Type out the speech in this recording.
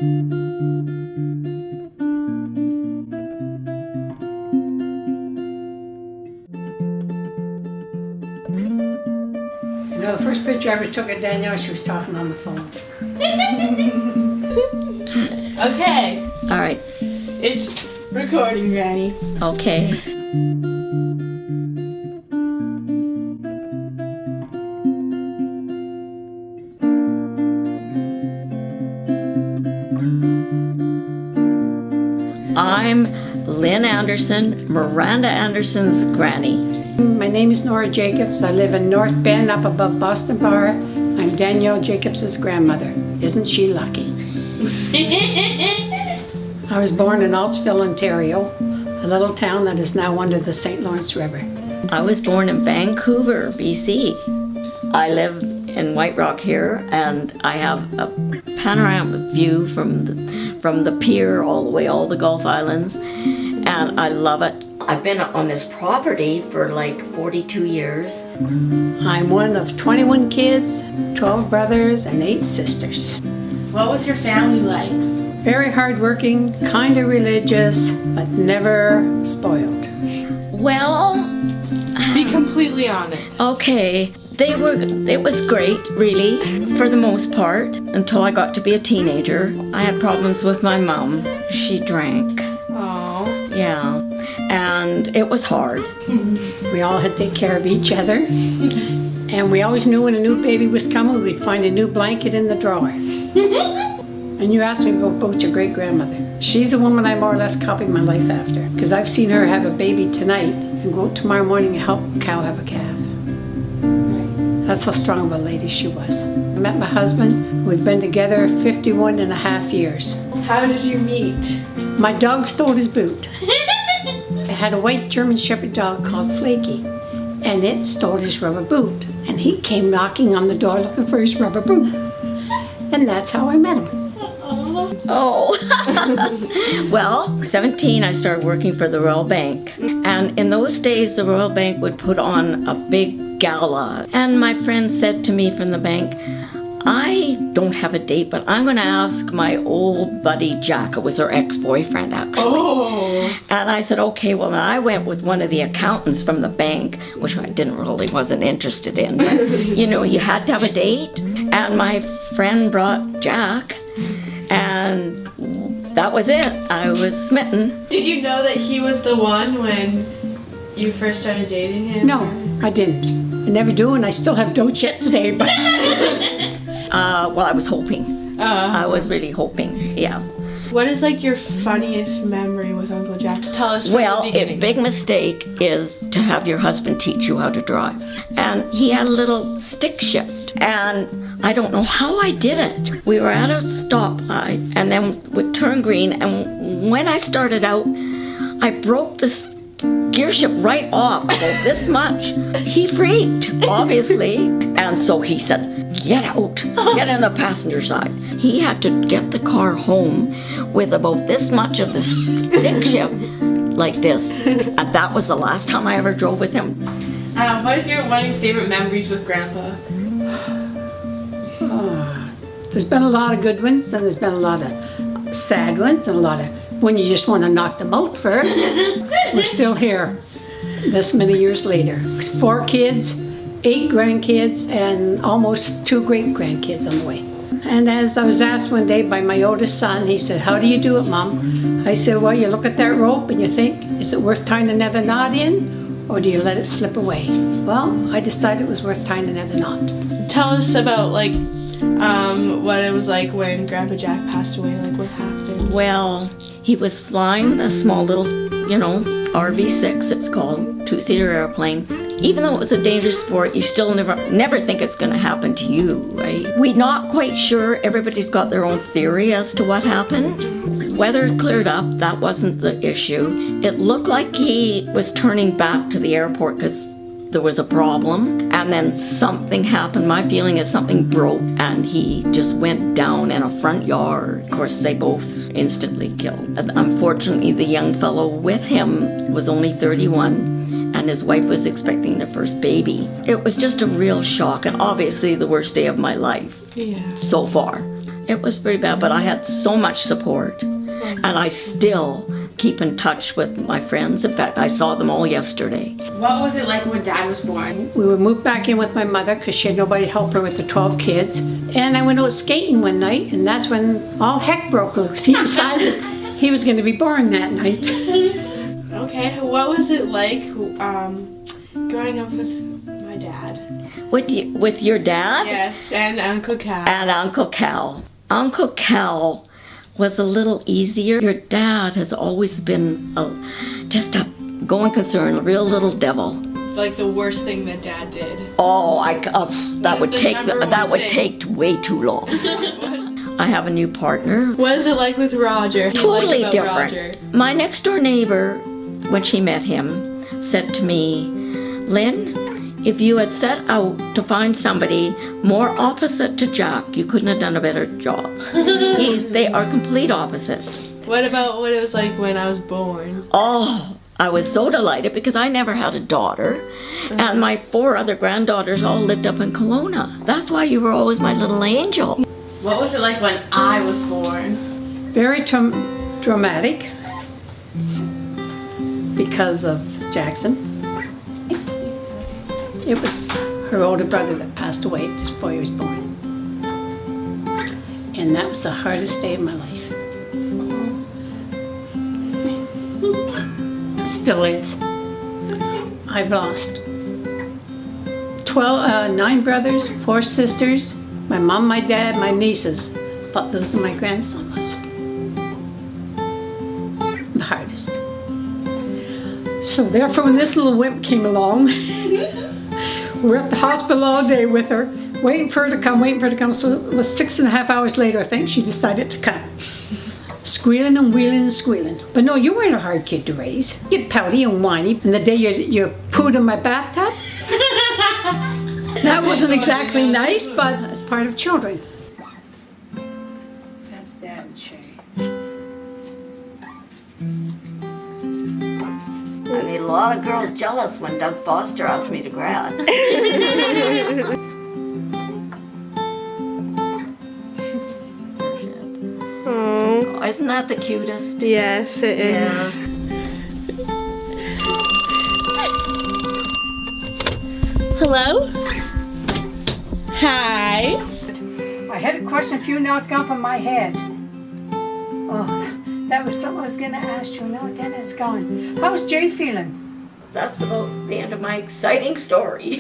You know, the first picture I ever took of Danielle, she was talking on the phone. Okay. All right. It's recording, Granny. Okay. I'm Lynn Anderson, Miranda Anderson's granny. My name is Nora Jacobs. I live in North Bend up above Boston Bar. I'm Danielle Jacobs' grandmother. Isn't she lucky? I was born in Altsville, Ontario, a little town that is now under the St. Lawrence River. I was born in Vancouver, BC. I live in White Rock here, and I have a panoramic view from the pier all the Gulf Islands, and I love it. I've been on this property for like 42 years. I'm one of 21 kids, 12 brothers, and 8 sisters. What was your family like? Very hardworking, kind of religious, but never spoiled. Well, Be completely honest. okay, it was great, really, for the most part, until I got to be a teenager. I had problems with my mom. She drank. Oh. Yeah, and it was hard. We all had to take care of each other. And we always knew when a new baby was coming, we'd find a new blanket in the drawer. And you asked me about your great-grandmother. She's the woman I more or less copied my life after. Because I've seen her have a baby tonight and go out tomorrow morning and help a cow have a calf. That's how strong of a lady she was. I met my husband. We've been together 51 and a half years. How did you meet? My dog stole his boot. I had a white German Shepherd dog called Flaky, and it stole his rubber boot. And he came knocking on the door looking for his rubber boot. And that's how I met him. Oh, well, 17, I started working for the Royal Bank. And in those days, the Royal Bank would put on a big gala. And my friend said to me from the bank, I don't have a date, but I'm going to ask my old buddy Jack. It was her ex-boyfriend, actually. Oh. And I said, okay, well, then I went with one of the accountants from the bank, which I wasn't interested in. But, you know, you had to have a date. And my friend brought Jack, and that was it. I was smitten. Did you know that he was the one when you first started dating him? No, I didn't. I never do, and I still have dotes yet today, but... Well, I was hoping. I was really hoping, yeah. What is like your funniest memory with Uncle Jack? Tell us from Well, the beginning. a big mistake is to have your husband teach you how to drive. And he had a little stick shift, and I don't know how I did it. We were at a stoplight, and then would turn green, and when I started out, I broke this gear shift right off about this much. He freaked, obviously, and so he said, get out, get on the passenger side. He had to get the car home with about this much of the stick shift like this. And that was the last time I ever drove with him. What is one of your favorite memories with Grandpa? There's been a lot of good ones, and there's been a lot of sad ones, and a lot of when you just want to knock them out for. We're still here this many years later. 4 kids, 8 grandkids, and almost 2 great-grandkids on the way. And as I was asked one day by my oldest son, he said, how do you do it, Mom? I said, well, you look at that rope and you think, is it worth tying another knot in, or do you let it slip away? Well, I decided it was worth tying another knot. Tell us about what it was like when Grandpa Jack passed away, like what happened. Well, he was flying a small little, RV-6, it's called, 2-seater airplane. Even though it was a dangerous sport, you still never think it's going to happen to you, right? We're not quite sure. Everybody's got their own theory as to what happened. Weather cleared up. That wasn't the issue. It looked like he was turning back to the airport because there was a problem, and then something happened. My feeling is something broke, and he just went down in a front yard. Of course, they both instantly killed. And unfortunately, the young fellow with him was only 31, and his wife was expecting their first baby. It was just a real shock, and obviously the worst day of my life Yeah. so far. It was pretty bad, but I had so much support. And I still keep in touch with my friends. In fact, I saw them all yesterday. What was it like when Dad was born? We would move back in with my mother because she had nobody to help her with the 12 kids. And I went out skating one night, and that's when all heck broke loose. He decided he was going to be born that night. Okay, what was it like growing up with my dad? With your dad? Yes, and Uncle Cal. And Uncle Cal. Uncle Cal was a little easier. Your dad has always been just a going concern, a real little devil. Like the worst thing that Dad did. Oh, that would take way too long. I have a new partner. What is it like with Roger? Totally different. My next door neighbor, when she met him, said to me, Lynn, if you had set out to find somebody more opposite to Jack, you couldn't have done a better job. They are complete opposites. What about what it was like when I was born? Oh, I was so delighted because I never had a daughter. And my 4 other granddaughters all lived up in Kelowna. That's why you were always my little angel. What was it like when I was born? Very dramatic because of Jackson. It was her older brother that passed away just before he was born. And that was the hardest day of my life. Still is. I've lost 9 brothers, 4 sisters, my mom, my dad, my nieces. But those are my grandson was the hardest. So therefore, when this little wimp came along, we were at the hospital all day with her, waiting for her to come. So it was 6.5 hours later, I think, she decided to come. Squealing and wheeling and squealing. But no, you weren't a hard kid to raise. You're pouty and whiny. And the day you pooed in my bathtub, that wasn't exactly nice, but as part of children. That's Dad and Shay. I made a lot of girls jealous when Doug Foster asked me to grad. Oh, isn't that the cutest? Yes, it is. Hello? Hi. I had a question for you, now it's gone from my head. Oh, that was something I was going to ask you. Now again, it's gone. How's Jay feeling? That's about the end of my exciting story.